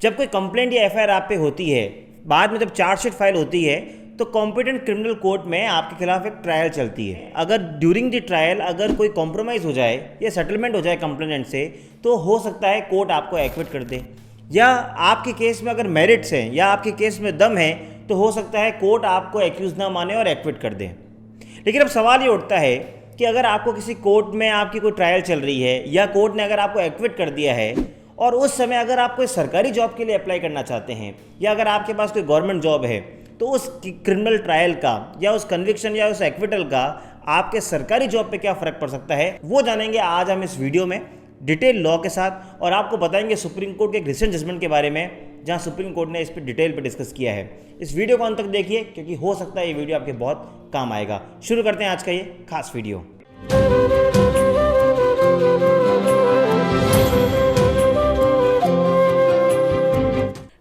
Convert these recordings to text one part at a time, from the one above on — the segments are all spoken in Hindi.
जब कोई कंप्लेंट या एफआईआर आप पे होती है, बाद में जब चार्जशीट फाइल होती है, तो कॉम्पिटेंट क्रिमिनल कोर्ट में आपके खिलाफ एक ट्रायल चलती है। अगर ड्यूरिंग द ट्रायल अगर कोई कॉम्प्रोमाइज़ हो जाए या सेटलमेंट हो जाए कंप्लेनेंट से, तो हो सकता है कोर्ट आपको एक्विट कर दे, या आपके केस में अगर मेरिट्स हैं या आपके केस में दम है तो हो सकता है कोर्ट आपको एक्यूज ना माने और एक्विट कर दे। लेकिन अब सवाल ये उठता है कि अगर आपको किसी कोर्ट में आपकी कोई ट्रायल चल रही है या कोर्ट ने अगर आपको एक्विट कर दिया है और उस समय अगर आप कोई सरकारी जॉब के लिए अप्लाई करना चाहते हैं या अगर आपके पास कोई गवर्नमेंट जॉब है, तो उस क्रिमिनल ट्रायल का या उस कन्विक्शन या उस एक्विटल का आपके सरकारी जॉब पे क्या फ़र्क पड़ सकता है, वो जानेंगे आज हम इस वीडियो में डिटेल लॉ के साथ। और आपको बताएंगे सुप्रीम कोर्ट के एक रिसेंट जजमेंट के बारे में, जहां सुप्रीम कोर्ट ने इस पर डिटेल पे डिस्कस किया है। इस वीडियो को अंत तक देखिए क्योंकि हो सकता है ये वीडियो आपके बहुत काम आएगा। शुरू करते हैं आज का ये खास वीडियो।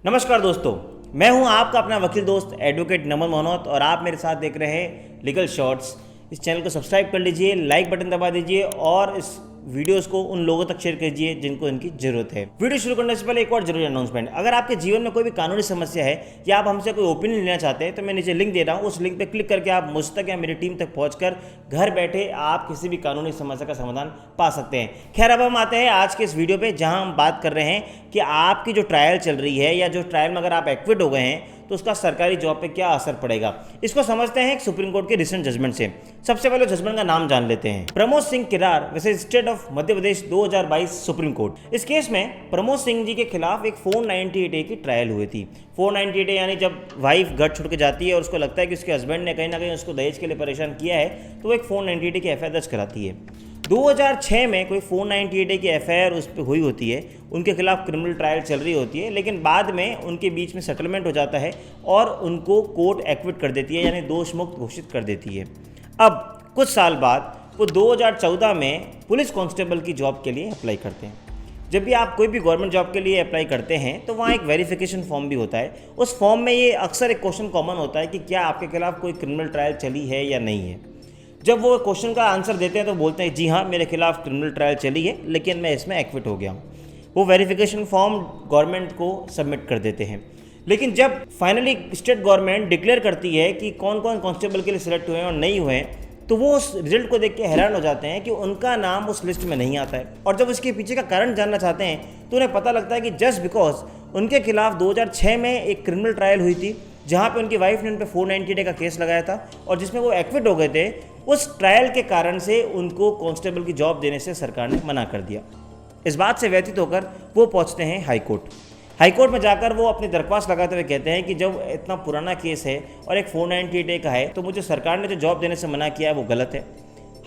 नमस्कार दोस्तों, मैं हूं आपका अपना वकील दोस्त एडवोकेट नमन मोहनोत और आप मेरे साथ देख रहे हैं लीगल शॉर्ट्स। इस चैनल को सब्सक्राइब कर लीजिए, लाइक बटन दबा दीजिए और इस वीडियोस को उन लोगों तक शेयर कीजिए जिनको इनकी जरूरत है। वीडियो शुरू करने से पहले एक और जरूरी अनाउंसमेंट, अगर आपके जीवन में कोई भी कानूनी समस्या है या आप हमसे कोई ओपिनियन लेना चाहते हैं तो मैं नीचे लिंक दे रहा हूँ, उस लिंक पे क्लिक करके आप मुझ तक या मेरी टीम तक पहुंचकर घर बैठे आप किसी भी कानूनी समस्या का समाधान पा सकते हैं। खैर, अब हम आते हैं आज के इस वीडियो पे, जहां हम बात कर रहे हैं कि आपकी जो ट्रायल चल रही है या जो ट्रायल में अगर आप एक्विट हो गए हैं तो उसका सरकारी जॉब पे क्या असर पड़ेगा। इसको समझते हैं एक सुप्रीम कोर्ट के रिसेंट जजमेंट से। सबसे पहले जजमेंट का नाम जान लेते हैं, Pramod Singh Kirar versus state of Madhya Pradesh 2022 supreme court. इस केस में प्रमोद सिंह जी के खिलाफ एक 498A की ट्रायल हुई थी। 498A यानी जब वाइफ घर छोड़ के जाती है और उसको लगता है कि उसके हस्बैंड ने कहीं ना कहीं उसको दहेज के लिए परेशान किया है, तो वो एक 498A की एफआईआर दर्ज कराती है। 2006 में कोई 498A की एफआईआर उस पर हुई होती है, उनके खिलाफ क्रिमिनल ट्रायल चल रही होती है, लेकिन बाद में उनके बीच में सेटलमेंट हो जाता है और उनको कोर्ट एक्विट कर देती है, यानी दोष मुक्त घोषित कर देती है। अब कुछ साल बाद वो 2014 में पुलिस कांस्टेबल की जॉब के लिए अप्लाई करते हैं। जब भी आप कोई भी गवर्नमेंट जॉब के लिए अप्लाई करते हैं तो वहाँ एक वेरिफिकेशन फॉर्म भी होता है। उस फॉर्म में ये अक्सर एक क्वेश्चन कॉमन होता है कि क्या आपके खिलाफ कोई क्रिमिनल ट्रायल चली है या नहीं है। जब वो क्वेश्चन का आंसर देते हैं तो बोलते हैं जी हाँ, मेरे खिलाफ क्रिमिनल ट्रायल चली है लेकिन मैं इसमें एक्विट हो गया हूँ। वो वेरिफिकेशन फॉर्म गवर्नमेंट को सबमिट कर देते हैं। लेकिन जब फाइनली स्टेट गवर्नमेंट डिक्लेयर करती है कि कौन कौन कांस्टेबल के लिए सिलेक्ट हुए हैं और नहीं हुए हैं, तो वो उस रिजल्ट को देख के हैरान हो जाते हैं कि उनका नाम उस लिस्ट में नहीं आता है। और जब उसके पीछे का कारण जानना चाहते हैं तो उन्हें पता लगता है कि जस्ट बिकॉज उनके खिलाफ 2006 में एक क्रिमिनल ट्रायल हुई थी जहाँ पे उनकी वाइफ ने उन पर 498A का केस लगाया था और जिसमें वो एक्विट हो गए थे, उस ट्रायल के कारण से उनको कांस्टेबल की जॉब देने से सरकार ने मना कर दिया। इस बात से व्यतीत होकर वो पहुंचते हैं हाई कोर्ट। हाई कोर्ट में जाकर वो अपनी दरख्वास्त लगाते हुए कहते हैं कि जब इतना पुराना केस है और एक 498A का है तो मुझे सरकार ने जो जॉब देने से मना किया है वो गलत है।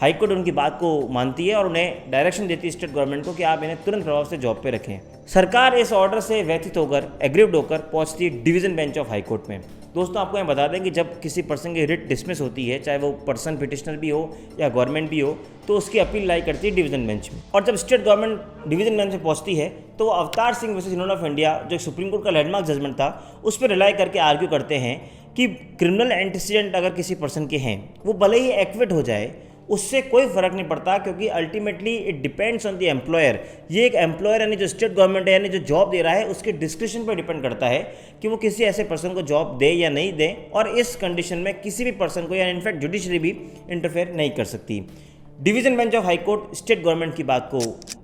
हाई कोर्ट उनकी बात को मानती है और उन्हें डायरेक्शन देती है स्टेट गवर्नमेंट को कि आप इन्हें तुरंत प्रभाव से जॉब पे रखें। सरकार इस ऑर्डर से व्यथित होकर एग्रीव्ड होकर पहुंचती है division bench of high court में। दोस्तों, आपको मैं बता दें कि जब किसी पर्सन की रिट डिसमिस होती है, चाहे वो पर्सन पिटिशनर भी हो या गवर्नमेंट भी हो, तो उसकी अपील लाई करती है डिवीजन बेंच में। और जब स्टेट गवर्नमेंट डिवीजन बेंच में पहुंचती है तो Avtar Singh versus union of India, जो सुप्रीम कोर्ट का लैंडमार्क जजमेंट था, उस पर रिलाई करके आर्ग्यू करते हैं कि क्रिमिनल एंटीसीडेंट अगर किसी पर्सन के हैं, वो भले ही एक्विट हो जाए, उससे कोई फर्क नहीं पड़ता क्योंकि ultimately it depends on the employer. ये एक एम्प्लॉयर यानी जो स्टेट गवर्नमेंट है, यानी जो जॉब दे रहा है, उसके डिस्क्रिप्शन पर डिपेंड करता है कि वो किसी ऐसे पर्सन को जॉब दे या नहीं दे। और इस कंडीशन में किसी भी पर्सन को या इनफैक्ट जुडिशरी भी इंटरफेयर नहीं कर सकती। Division bench of high court state government की बात को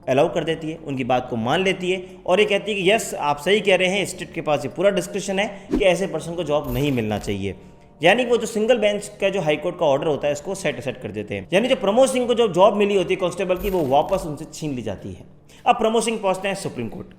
अलाउ कर देती है, उनकी बात को मान लेती है और ये कहती है कि यस, आप सही कह रहे हैं, स्टेट के पास ये पूरा डिस्क्रिप्शन है कि ऐसे पर्सन को जॉब नहीं मिलना चाहिए। यानी वो जो सिंगल बेंच का जो हाई कोर्ट का ऑर्डर होता है इसको सेट कर देते हैं। यानी जो प्रमोद सिंह को जो जॉब मिली होती है कांस्टेबल की, वो वापस उनसे छीन ली जाती है। अब प्रमोद सिंह पहुंचते हैं सुप्रीम कोर्ट।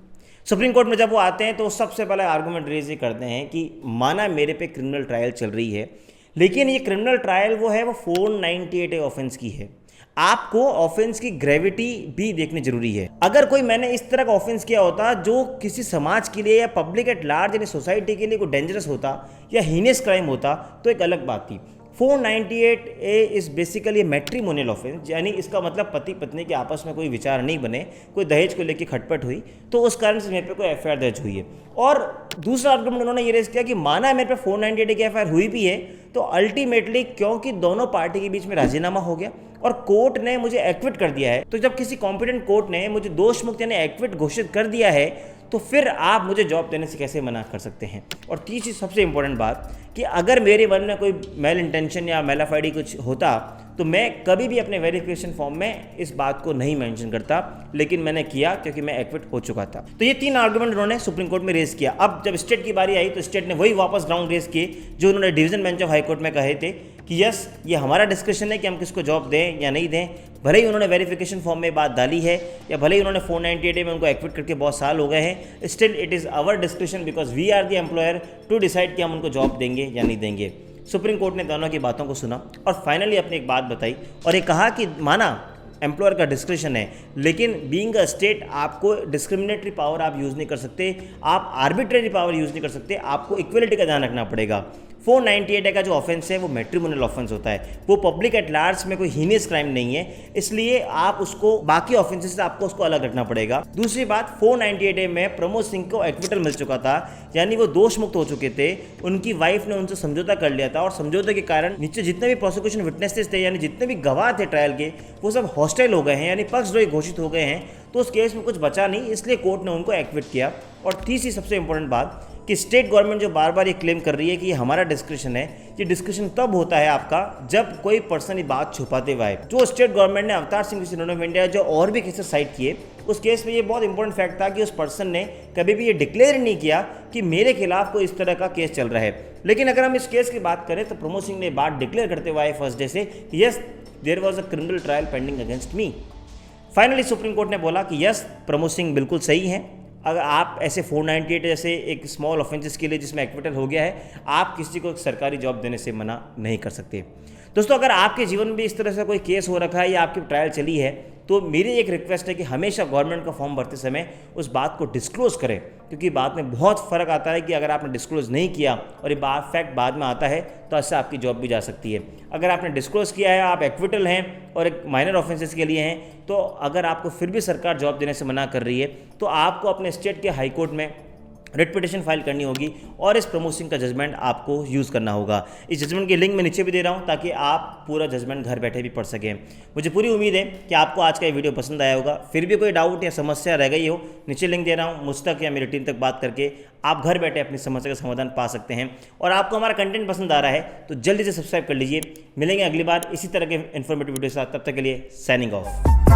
सुप्रीम कोर्ट में जब वो आते हैं तो सबसे पहले आर्गूमेंट रेज ये करते हैं कि माना मेरे पे क्रिमिनल ट्रायल चल रही है, लेकिन ये क्रिमिनल ट्रायल वो 498A ऑफेंस की है। आपको ऑफेंस की ग्रेविटी भी देखनी जरूरी है। अगर कोई मैंने इस तरह का ऑफेंस किया होता जो किसी समाज के लिए या पब्लिक एट लार्ज यानी सोसाइटी के लिए कोई डेंजरस होता या हीनियस क्राइम होता तो एक अलग बात थी। 498A is basically matrimonial offence, यानी इसका मतलब पति पत्नी के आपस में कोई विचार नहीं बने, कोई दहेज को लेकर खटपट हुई तो उस कारण से मेरे पे कोई एफआईआर दर्ज हुई है। और दूसरा आर्गुमेंट उन्होंने ये रेज किया कि माना मेरे पे 498A की एफआईआर हुई भी है तो अल्टीमेटली क्योंकि दोनों पार्टी के बीच में राजीनामा हो गया और कोर्ट ने मुझे एक्विट कर दिया है, तो जब किसी कॉम्पिटेंट कोर्ट ने मुझे दोष मुक्त यानी एक्विट घोषित कर दिया है तो फिर आप मुझे जॉब देने से कैसे मना कर सकते हैं। और तीसरी सबसे इंपॉर्टेंट बात कि अगर मेरे मन में कोई मेल इंटेंशन या मेलाफाइडी कुछ होता तो मैं कभी भी अपने वेरिफिकेशन फॉर्म में इस बात को नहीं मेंशन करता, लेकिन मैंने किया क्योंकि मैं एक्विट हो चुका था। तो ये 3 आर्गुमेंट उन्होंने सुप्रीम कोर्ट में रेज किया। अब जब स्टेट की बारी आई तो स्टेट ने वही वापस ग्राउंड रेज किए जो उन्होंने division bench of high court में कहे थे कि यस, ये हमारा डिस्कशन है कि हम किसको जॉब दें या नहीं दें। भले ही उन्होंने वेरिफिकेशन फॉर्म में बात डाली है या भले ही उन्होंने 498A में उनको एक्विट करके बहुत साल हो गए हैं, still it is our discussion because we are the employer to decide कि हम उनको जॉब देंगे या नहीं देंगे। सुप्रीम कोर्ट ने दोनों की बातों को सुना और फाइनली अपनी एक बात बताई और ये कहा कि माना एम्प्लॉयर का डिस्क्रिप्शन है, लेकिन बीइंग अ स्टेट आपको डिस्क्रिमिनेटरी पावर आप यूज़ नहीं कर सकते, आप आर्बिट्रेरी पावर यूज़ नहीं कर सकते, आपको इक्वलिटी का ध्यान रखना पड़ेगा। 498A का जो ऑफेंस है वो मैट्रिमोनियल ऑफेंस होता है, वो पब्लिक एट लार्ज में कोई हीनियस क्राइम नहीं है, इसलिए आप उसको बाकी ऑफेंसेस से आपको उसको अलग रखना पड़ेगा। दूसरी बात, 498A में प्रमोद सिंह को एक्विटल मिल चुका था, यानी वो दोष मुक्त हो चुके थे। उनकी वाइफ ने उनसे समझौता कर लिया था और समझौते के कारण नीचे जितने भी प्रोसिक्यूशन विटनेसेस थे यानी जितने भी गवाह थे ट्रायल के वो सब हॉस्टाइल हो गए हैं, यानी पक्षद्रोही घोषित हो गए हैं। तो उस केस में कुछ बचा नहीं, इसलिए कोर्ट ने उनको एक्विट किया। और तीसरी सबसे इंपॉर्टेंट बात कि स्टेट गवर्नमेंट जो बार बार ये क्लेम कर रही है कि ये हमारा डिस्क्रिप्शन है, ये डिस्क्रिप्शन तब होता है आपका जब कोई पर्सन ये बात छुपाते हुए आए। जो स्टेट गवर्नमेंट ने Avtar Singh synonym of India जो और भी केसेस साइट किए, उस केस में ये बहुत इंपॉर्टेंट फैक्ट था कि उस पर्सन ने कभी भी ये डिक्लेयर नहीं किया कि मेरे खिलाफ कोई इस तरह का केस चल रहा है। लेकिन अगर हम इस केस की बात करें तो प्रमोद सिंह ने बात डिक्लेयर करते हुए आए फर्स्ट डे से कि yes, there was a criminal trial pending against me. Finally Supreme Court ने बोला कि यस, प्रमोद सिंह बिल्कुल सही हैं। अगर आप ऐसे 498 जैसे एक स्मॉल ऑफेंसेस के लिए जिसमें एक्विटल हो गया है, आप किसी को सरकारी जॉब देने से मना नहीं कर सकते। दोस्तों, अगर आपके जीवन में भी इस तरह से कोई केस हो रखा है या आपकी ट्रायल चली है तो मेरी एक रिक्वेस्ट है कि हमेशा गवर्नमेंट का फॉर्म भरते समय उस बात को डिस्क्लोज करें, क्योंकि बाद में बहुत फ़र्क आता है कि अगर आपने डिस्क्लोज नहीं किया और ये बात फैक्ट बाद में आता है तो इससे आपकी जॉब भी जा सकती है। अगर आपने डिस्क्लोज किया है, आप एक्विटल हैं और एक माइनर ऑफेंसेस के लिए हैं, तो अगर आपको फिर भी सरकार जॉब देने से मना कर रही है तो आपको अपने स्टेट के हाई कोर्ट में रिट पिटिशन फाइल करनी होगी और इस प्रमोद सिंह का जजमेंट आपको यूज़ करना होगा। इस जजमेंट की लिंक मैं नीचे भी दे रहा हूं ताकि आप पूरा जजमेंट घर बैठे भी पढ़ सकें। मुझे पूरी उम्मीद है कि आपको आज का ये वीडियो पसंद आया होगा। फिर भी कोई डाउट या समस्या रह गई हो, नीचे लिंक दे रहा हूं, मुझ तक या मेरी टीम तक बात करके आप घर बैठे अपनी समस्या का समाधान पा सकते हैं। और आपको हमारा कंटेंट पसंद आ रहा है तो जल्दी से सब्सक्राइब कर लीजिए। मिलेंगे अगली बार इसी तरह के इन्फॉर्मेटिव वीडियो के साथ, तब तक के लिए साइनिंग ऑफ।